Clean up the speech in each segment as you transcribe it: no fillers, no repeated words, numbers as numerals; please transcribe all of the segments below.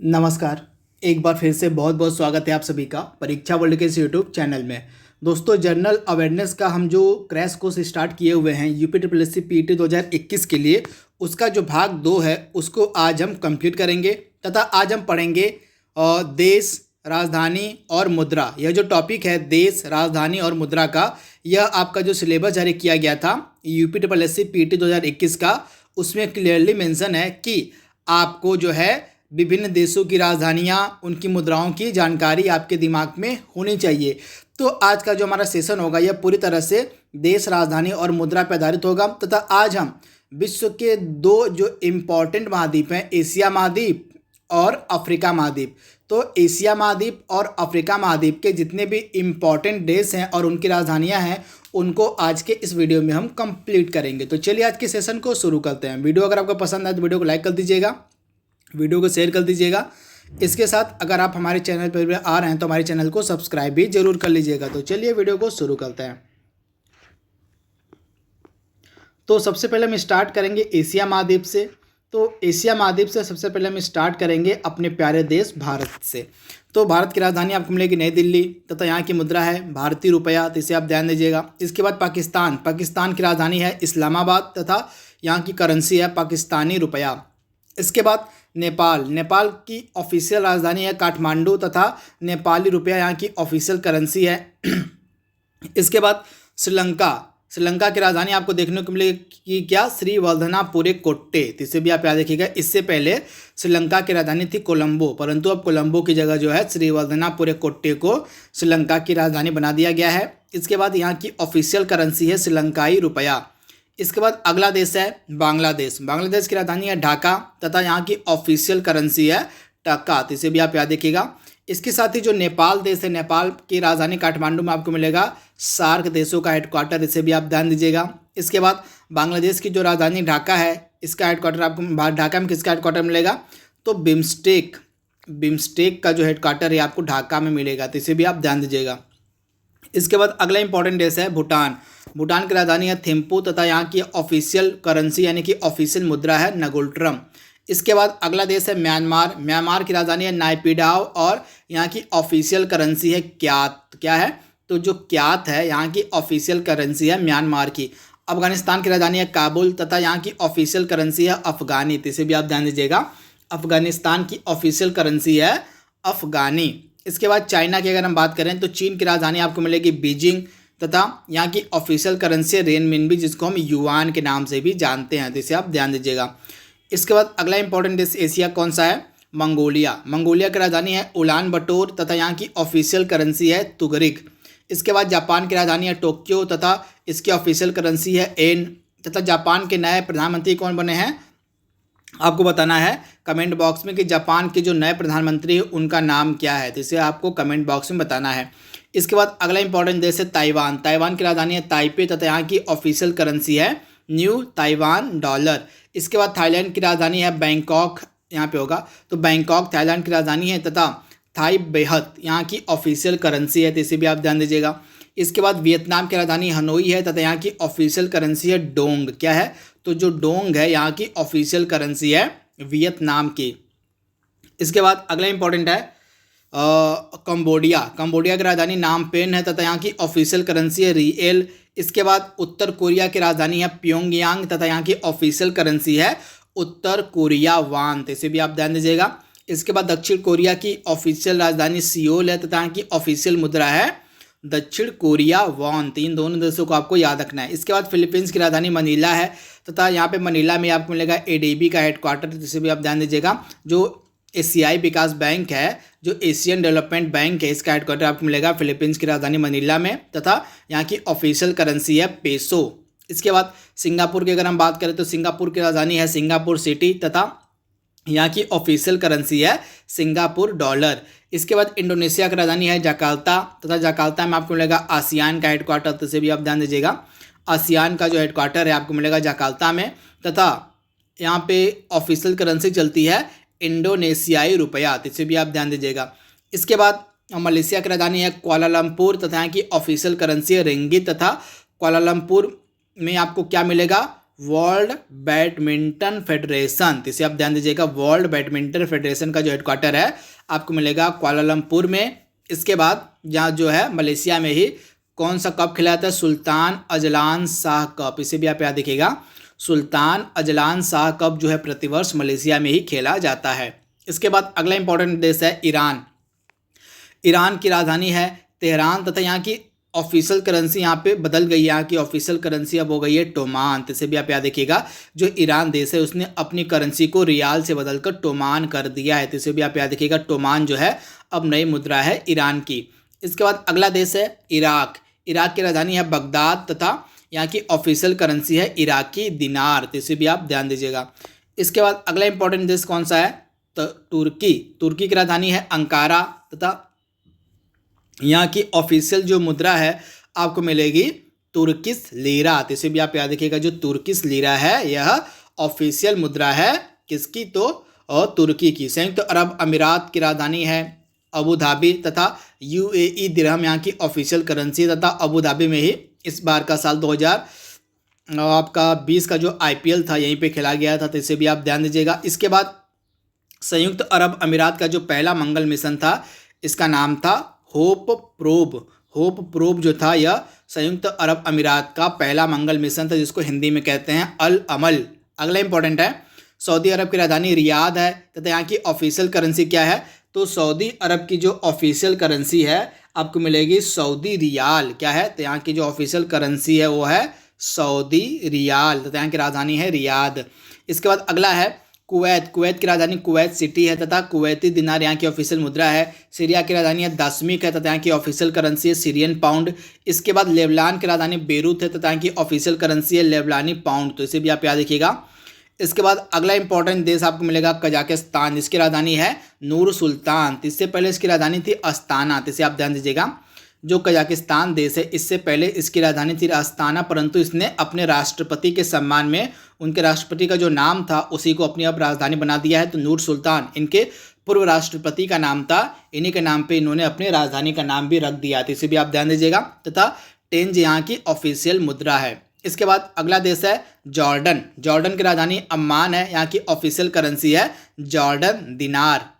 नमस्कार। एक बार फिर से बहुत बहुत स्वागत है आप सभी का परीक्षा वर्ल्ड के इस यूट्यूब चैनल में। दोस्तों, जनरल अवेयरनेस का हम जो क्रैश कोर्स स्टार्ट किए हुए हैं UP triple S C PT 2021 के लिए, उसका जो भाग 2 है उसको आज हम कंप्लीट करेंगे तथा आज हम पढ़ेंगे देश, राजधानी और मुद्रा। यह जो टॉपिक है देश, राजधानी और मुद्रा का, यह आपका जो सिलेबस जारी किया गया था UP triple S C PT 2021 का, उसमें क्लियरली मेंशन है कि आपको जो है विभिन्न देशों की राजधानियाँ, उनकी मुद्राओं की जानकारी आपके दिमाग में होनी चाहिए। तो आज का जो हमारा सेशन होगा यह पूरी तरह से देश, राजधानी और मुद्रा पर आधारित होगा तथा आज हम विश्व के दो जो इम्पॉर्टेंट महाद्वीप हैं, एशिया महाद्वीप और अफ्रीका महाद्वीप, तो एशिया महाद्वीप और अफ्रीका महाद्वीप के जितने भी इम्पॉर्टेंट देश हैं और उनकी राजधानियां हैं, उनको आज के इस वीडियो में हम कंप्लीट करेंगे। तो चलिए आज के सेशन को शुरू करते हैं। वीडियो अगर आपको पसंद आए तो वीडियो को लाइक कर दीजिएगा, वीडियो को शेयर कर दीजिएगा। इसके साथ अगर आप हमारे चैनल पर आ रहे हैं तो हमारे चैनल को सब्सक्राइब भी जरूर कर लीजिएगा। तो चलिए वीडियो को शुरू करते हैं। तो सबसे पहले हम स्टार्ट करेंगे एशिया महाद्वीप से। तो एशिया महाद्वीप से सबसे पहले हम स्टार्ट करेंगे अपने प्यारे देश भारत से। तो भारत की राजधानी आपको मिलेगी नई दिल्ली तथा यहाँ की मुद्रा है भारतीय रुपया, तो इसे आप ध्यान दीजिएगा। इसके बाद पाकिस्तान की राजधानी है इस्लामाबाद तथा यहाँ की करेंसी है पाकिस्तानी रुपया। इसके बाद नेपाल की ऑफिशियल राजधानी है काठमांडू तथा नेपाली रुपया यहाँ की ऑफिशियल करेंसी है। इसके बाद श्रीलंका की राजधानी आपको देखने को मिलेगी क्या, श्रीवल्धनापुरे कोट्टे, तो इसे भी आप याद रखिएगा। इससे पहले श्रीलंका की राजधानी थी कोलंबो, परंतु अब कोलंबो की जगह जो है श्रीवल्धनापुरे कोट्टे को श्रीलंका की राजधानी बना दिया गया है। इसके बाद यहाँ की ऑफिशियल करेंसी है श्रीलंकाई रुपया। इसके बाद अगला देश है बांग्लादेश की राजधानी है ढाका तथा यहाँ की ऑफिशियल करेंसी है टका, तो इसे भी आप याद रखिएगा। इसके साथ ही जो नेपाल देश है, नेपाल की राजधानी काठमांडू में आपको मिलेगा सार्क देशों का हेडक्वार्टर, इसे भी आप ध्यान दीजिएगा। इसके बाद बांग्लादेश की जो राजधानी ढाका है, इसका हेडक्वार्टर आपको ढाका में किसका हेडक्वार्टर मिलेगा, तो बिम्स्टेक का जो हेडक्वार्टर है आपको ढाका में मिलेगा, तो इसे भी आप ध्यान दीजिएगा। इसके बाद अगला इंपॉर्टेंट देश है भूटान की राजधानी है थिम्पू तथा यहाँ की ऑफिशियल करेंसी यानी कि ऑफिशियल मुद्रा है नगोल्ट्रम। इसके बाद अगला देश है म्यांमार की राजधानी है नायपीडाव और यहाँ की ऑफिशियल करेंसी है क्यात। क्या है, तो जो क्यात है यहाँ की ऑफिशियल करेंसी है म्यांमार की। अफगानिस्तान की राजधानी है काबुल तथा यहाँ की ऑफिशियल करेंसी है अफगानी, तो इसे भी आप ध्यान दीजिएगा। अफगानिस्तान की ऑफिशियल करेंसी है अफगानी। इसके बाद चाइना की अगर हम बात करें तो चीन की राजधानी आपको मिलेगी बीजिंग तथा यहाँ की ऑफिशियल करेंसी है रेनमिनबी, जिसको हम युआन के नाम से भी जानते हैं, तो इसे आप ध्यान दीजिएगा। इसके बाद अगला इंपॉर्टेंट देश एशिया कौन सा है, मंगोलिया की राजधानी है उलान बटोर तथा यहाँ की ऑफिशियल करेंसी है तुगरिक। इसके बाद जापान की राजधानी है टोक्यो तथा इसकी ऑफिशियल करेंसी है एन। तथा जापान के नए प्रधानमंत्री कौन बने हैं, आपको बताना है कमेंट बॉक्स में कि जापान के जो नए प्रधानमंत्री हैं उनका नाम क्या है, तो इसे आपको कमेंट बॉक्स में बताना है। इसके बाद अगला इंपॉर्टेंट देश है ताइवान की राजधानी है ताइपे तथा यहाँ की ऑफिशियल करेंसी है न्यू ताइवान डॉलर। इसके बाद थाईलैंड की राजधानी है बैंकॉक, यहाँ पे होगा, तो बैंकॉक थाईलैंड की राजधानी है तथा थाई बेहत यहाँ की ऑफिशियल करेंसी है, तो इसे भी आप ध्यान दीजिएगा। इसके बाद वियतनाम की राजधानी हनोई है तथा यहाँ की ऑफिशियल करेंसी है डोंग। क्या है, तो जो डोंग है यहाँ की ऑफिशियल करेंसी है वियतनाम की। इसके बाद अगला इंपॉर्टेंट है कंबोडिया की राजधानी नामपेन है तथा यहाँ की ऑफिशियल करेंसी है रिएल। इसके बाद उत्तर कोरिया की राजधानी है प्योंगयांग तथा यहाँ की ऑफिशियल करेंसी है उत्तर कोरिया वान, तो इसे भी आप ध्यान दीजिएगा। इसके बाद दक्षिण कोरिया की ऑफिशियल राजधानी सियोल है तथा यहाँ की ऑफिशियल मुद्रा है दक्षिण कोरिया वॉन, तो इन दोनों देशों को आपको याद रखना है। इसके बाद फिलीपींस की राजधानी मनीला है तथा यहाँ पे मनीला में आपको मिलेगा एडीबी का हेडक्वार्टर, जिसे भी आप ध्यान दीजिएगा। जो एशियाई विकास बैंक है, जो एशियन डेवलपमेंट बैंक है, इसका हेडक्वार्टर आपको मिलेगा फिलीपींस की राजधानी मनीला में तथा यहाँ की ऑफिशियल करेंसी है पेसो। इसके बाद सिंगापुर की अगर हम बात करें तो सिंगापुर की राजधानी है सिंगापुर सिटी तथा यहाँ की ऑफिशियल करेंसी है सिंगापुर डॉलर। इसके बाद इंडोनेशिया की राजधानी है जकार्ता तथा जकार्ता में आपको मिलेगा आसियान का हेडक्वार्टर, तो इसे भी आप ध्यान दीजिएगा। आसियान का जो हेडक्वार्टर है आपको मिलेगा जकार्ता में तथा यहाँ पे ऑफिशियल करेंसी चलती है इंडोनेशियाई रुपया, तो इसे भी आप ध्यान दीजिएगा। इसके बाद मलेशिया की राजधानी है कुआलालंपुर तथा यहाँ की ऑफिशियल करेंसी है रिंगिट तथा कुआलालंपुर में आपको क्या मिलेगा, वर्ल्ड बैडमिंटन फेडरेशन, तो इसे आप ध्यान दीजिएगा, वर्ल्ड बैडमिंटन फेडरेशन का जो हेडक्वार्टर है आपको मिलेगा कुआलालंपुर में। इसके बाद यहाँ जो है मलेशिया में ही कौन सा कप खिलाया जाता है, सुल्तान अजलान शाह कप, इसे भी आप याद रखिएगा, सुल्तान अजलान शाह कप जो है प्रतिवर्ष मलेशिया में ही खेला जाता है। इसके बाद अगला इंपॉर्टेंट देश है ईरान। ईरान की राजधानी है तेहरान तथा यहाँ की ऑफिशियल करेंसी यहाँ पे बदल गई है, यहाँ की ऑफिशियल करेंसी अब हो गई है टोमान, तो इसे भी आप याद रखिएगा, जो ईरान देश है उसने अपनी करेंसी को रियाल से बदलकर टोमान कर दिया है, तो इसे भी आप याद रखिएगा, टोमान जो है अब नई मुद्रा है ईरान की। इसके बाद अगला देश है इराक। इराक की राजधानी है बगदाद तथा यहाँ की ऑफिशियल करेंसी है इराकी दिनार, तो इसे भी आप ध्यान दीजिएगा। इसके बाद अगला इंपॉर्टेंट देश कौन सा है, तो तुर्की। तुर्की की राजधानी है अंकारा तथा यहाँ की ऑफिशियल जो मुद्रा है आपको मिलेगी तुर्किश लीरा, तो इसे भी आप याद रखिएगा, जो तुर्किश लीरा है यह ऑफिशियल मुद्रा है किसकी, तो और तुर्की की। संयुक्त अरब अमीरात की राजधानी है अबू धाबी तथा यूएई दिरहम यहाँ की ऑफिशियल करेंसी तथा अबू धाबी में ही इस बार का साल 2020 का जो आईपीएल था यहीं पे खेला गया था, तो इसे भी आप ध्यान दीजिएगा। इसके बाद संयुक्त अरब अमीरात का जो पहला मंगल मिशन था इसका नाम था होप प्रोब। होप प्रोब जो था यह संयुक्त अरब अमीरात का पहला मंगल मिशन था, जिसको हिंदी में कहते हैं अल अमल। अगला इंपॉर्टेंट है सऊदी अरब की राजधानी रियाद है तथा यहाँ की ऑफिशियल करेंसी क्या है, तो सऊदी अरब की जो ऑफिशियल करेंसी है आपको मिलेगी सऊदी रियाल, क्या है, तो यहाँ की जो ऑफिशियल करेंसी है वो है सऊदी रियाल तथा यहाँ की राजधानी है रियाद। इसके बाद अगला है कुवैत। कुवैत की राजधानी कुवैत सिटी है तथा कुवैती दिनार यहाँ की ऑफिशियल मुद्रा है। सीरिया की राजधानी है दशमिक है तथा यहाँ की ऑफिशियल करेंसी है सीरियन पाउंड। इसके बाद लेबनान की राजधानी बेरूत है तथा यहाँ की ऑफिशियल करेंसी है लेबनानी पाउंड, तो इसे भी आप याद रखिएगा। इसके बाद अगला इंपॉर्टेंट देश आपको मिलेगा कजाकिस्तान, इसकी राजधानी है नूर सुल्तान। इससे पहले इसकी राजधानी थी अस्ताना, तो इसे आप ध्यान दीजिएगा, जो कजाकिस्तान देश है इससे पहले इसकी राजधानी थी अस्ताना, परंतु इसने अपने राष्ट्रपति के सम्मान में उनके राष्ट्रपति का जो नाम था उसी को अपनी अब राजधानी बना दिया है, तो नूर सुल्तान इनके पूर्व राष्ट्रपति का नाम था, इन्हीं के नाम पे इन्होंने अपने राजधानी का नाम भी रख दिया, तो इसे भी आप ध्यान दीजिएगा। तथा टेंज यहाँ की ऑफिशियल मुद्रा है। इसके बाद अगला देश है जॉर्डन। जॉर्डन की राजधानी अम्मान है, यहाँ की ऑफिशियल करेंसी है जॉर्डन दिनार।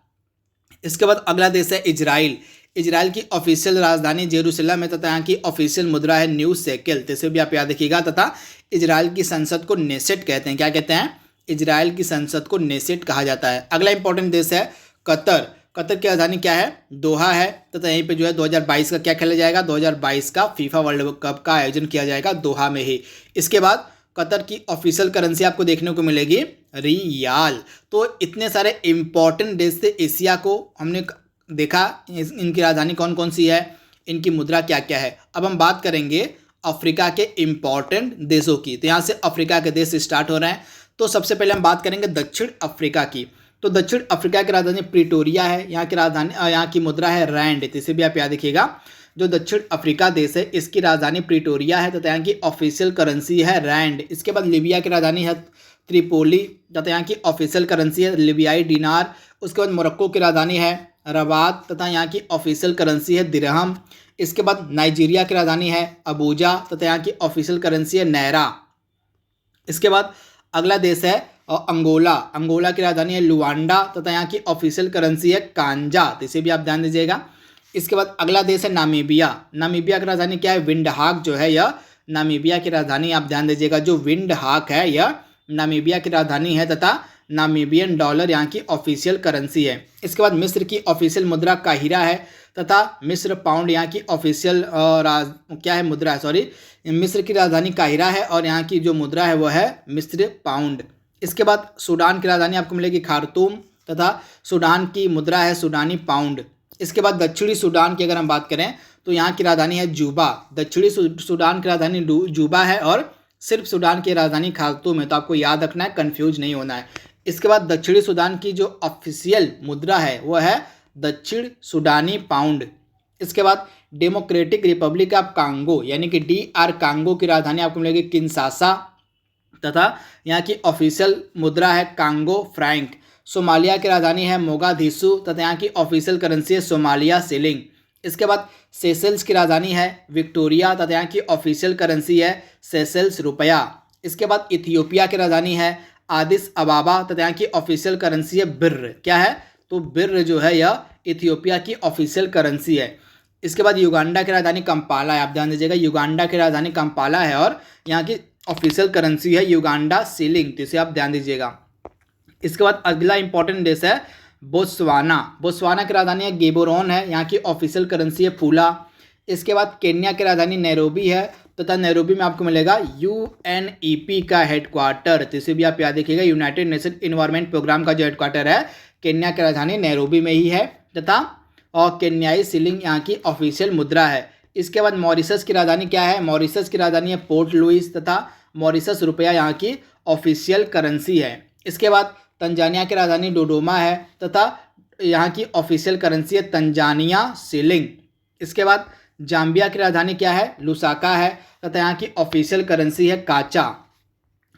इसके बाद अगला देश है इजराइल। इजराइल की ऑफिशियल राजधानी जेरूसलम है तथा यहाँ की ऑफिशियल मुद्रा है न्यू शेकेल, तो इसे भी आप याद रखिएगा। तथा इजराइल की संसद को नेसेट कहते हैं, क्या कहते हैं, इजराइल की संसद को नेसेट कहा जाता है। अगला इंपॉर्टेंट देश है कतर। कतर की राजधानी क्या है, दोहा है तथा यहीं पे जो है 2022 का क्या खेला जाएगा, 2022 का फीफा वर्ल्ड कप का आयोजन किया जाएगा दोहा में ही। इसके बाद कतर की ऑफिशियल करेंसी आपको देखने को मिलेगी रियाल। तो इतने सारे इंपॉर्टेंट देश थे एशिया को हमने देखा, इनकी राजधानी कौन कौन सी है, इनकी मुद्रा क्या क्या है। अब हम बात करेंगे अफ्रीका के इम्पॉर्टेंट देशों की, तो यहाँ से अफ्रीका के देश स्टार्ट हो रहे हैं। तो सबसे पहले हम बात करेंगे दक्षिण अफ्रीका की। तो दक्षिण अफ्रीका की राजधानी प्रिटोरिया है, यहाँ की राजधानी यहाँ की मुद्रा है रैंड, तो इसे भी आप याद रखिएगा। जो दक्षिण अफ्रीका देश है इसकी राजधानी प्रिटोरिया है तथा यहाँ की ऑफिशियल करेंसी है रैंड। इसके बाद लीबिया की राजधानी है त्रिपोली तथा यहाँ की ऑफिशियल करेंसी है लिबियाई दिनार। उसके बाद मोरक्को की राजधानी है रबात तथा यहाँ की ऑफिशियल करेंसी है दिरहम। इसके बाद नाइजीरिया की राजधानी है अबूजा तथा यहाँ की ऑफिशियल करेंसी है नैरा। इसके बाद अगला देश है अंगोला। अंगोला की राजधानी है लुआंडा तथा यहाँ की ऑफिशियल करेंसी है कांजा, तो इसे भी आप ध्यान दीजिएगा। इसके बाद अगला देश है नामीबिया। नामीबिया की राजधानी क्या है, विंडहाक जो है यह नामीबिया की राजधानी आप ध्यान दीजिएगा। जो विंडहाक है यह नामीबिया की राजधानी है तथा नामीबियन डॉलर यहाँ की ऑफिशियल करेंसी है। इसके बाद मिस्र की ऑफिशियल मुद्रा काहिरा है तथा मिस्र पाउंड यहाँ की ऑफिशियल क्या है मुद्रा है, सॉरी, मिस्र की राजधानी काहिरा है और यहाँ की जो मुद्रा है वह है मिस्र पाउंड। इसके बाद सूडान की राजधानी आपको मिलेगी खार्तूम तथा सूडान की मुद्रा है सूडानी पाउंड। इसके बाद दक्षिणी सूडान की अगर हम बात करें तो यहाँ की राजधानी है जूबा। दक्षिणी सूडान की राजधानी जूबा है और सिर्फ सूडान की राजधानी खार्तूम है, तो आपको याद रखना है, कंफ्यूज नहीं होना है। इसके बाद दक्षिणी सूडान की जो ऑफिशियल मुद्रा है वह है दक्षिण सूडानी पाउंड। इसके बाद डेमोक्रेटिक रिपब्लिक ऑफ कांगो यानी कि DR कांगो की राजधानी आपको मिलेगी किंशासा तथा यहाँ की ऑफिशियल मुद्रा है कांगो फ्रैंक। सोमालिया की राजधानी है मोगादिशु तथा यहाँ की ऑफिशियल करेंसी है सोमालिया शिलिंग। इसके बाद सेशल्स की राजधानी है विक्टोरिया तथा यहाँ की ऑफिशियल करेंसी है सेशल्स रुपया। इसके बाद इथियोपिया की राजधानी है आदिस अबाबा तथा यहाँ की ऑफिशियल करेंसी है बिर्र। क्या है? तो बिर्र जो है यह इथियोपिया की ऑफिशियल करेंसी है। इसके बाद युगांडा की राजधानी कंपाला है। आप ध्यान दीजिएगा, युगांडा की राजधानी कंपाला है और यहाँ की ऑफिशियल करेंसी है युगांडा सीलिंग, तो इसे आप ध्यान दीजिएगा। इसके बाद अगला इंपॉर्टेंट देश है बोत्सवाना। बोत्सवाना की राजधानी है गेबोरोन है, यहाँ की ऑफिशियल करेंसी है फूला। इसके बाद केन्या की राजधानी नैरोबी है तथा नैरोबी में आपको मिलेगा यूएनईपी का हेडक्वार्टर, तो इसे भी आप याद रखिएगा, यूनाइटेड नेशन इन्वायरमेंट प्रोग्राम का जो हेडक्वार्टर है केन्या की राजधानी नैरोबी में ही है तथा और केन्याई शिलिंग यहाँ की ऑफिशियल मुद्रा है। इसके बाद मॉरिशस की राजधानी क्या है? मॉरिशस की राजधानी है पोर्ट लुइस तथा मॉरिशस रुपया यहाँ की ऑफिशियल करेंसी है। इसके बाद तंजानिया की राजधानी डोडोमा है तथा यहाँ की ऑफिशियल करेंसी है तंजानिया शिलिंग। इसके बाद जाम्बिया की राजधानी क्या है? लुसाका है तथा यहाँ की ऑफिशियल करेंसी है काचा।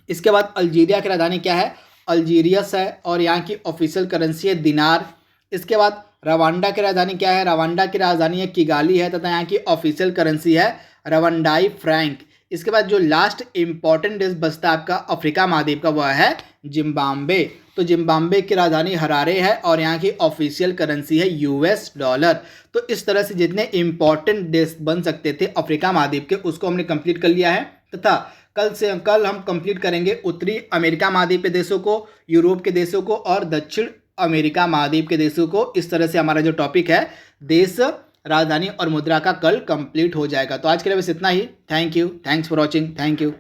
इसके बाद अल्जीरिया की राजधानी क्या है? अल्जीरियस है और यहाँ की ऑफिशियल करेंसी है दिनार। इसके बाद रवांडा की राजधानी क्या है? रवांडा की राजधानी है किगाली है तथा यहाँ की ऑफिशियल करेंसी है रवंडाई फ्रैंक। इसके बाद जो लास्ट इंपॉर्टेंट देश बचता है आपका अफ्रीका महाद्वीप का, वह है जिम्बाब्वे। तो जिम्बाब्वे की राजधानी हरारे है और यहाँ की ऑफिशियल करेंसी है यूएस डॉलर। तो इस तरह से जितने इंपॉर्टेंट देश बन सकते थे अफ्रीका महाद्वीप के, उसको हमने कंप्लीट कर लिया है तथा कल हम कंप्लीट करेंगे उत्तरी अमेरिका महाद्वीप के देशों को, यूरोप के देशों को और दक्षिण अमेरिका महाद्वीप के देशों को। इस तरह से हमारा जो टॉपिक है देश, राजधानी और मुद्रा का कल कंप्लीट हो जाएगा। तो आज के लिए बस इतना ही। Thank you, thanks for watching, thank you.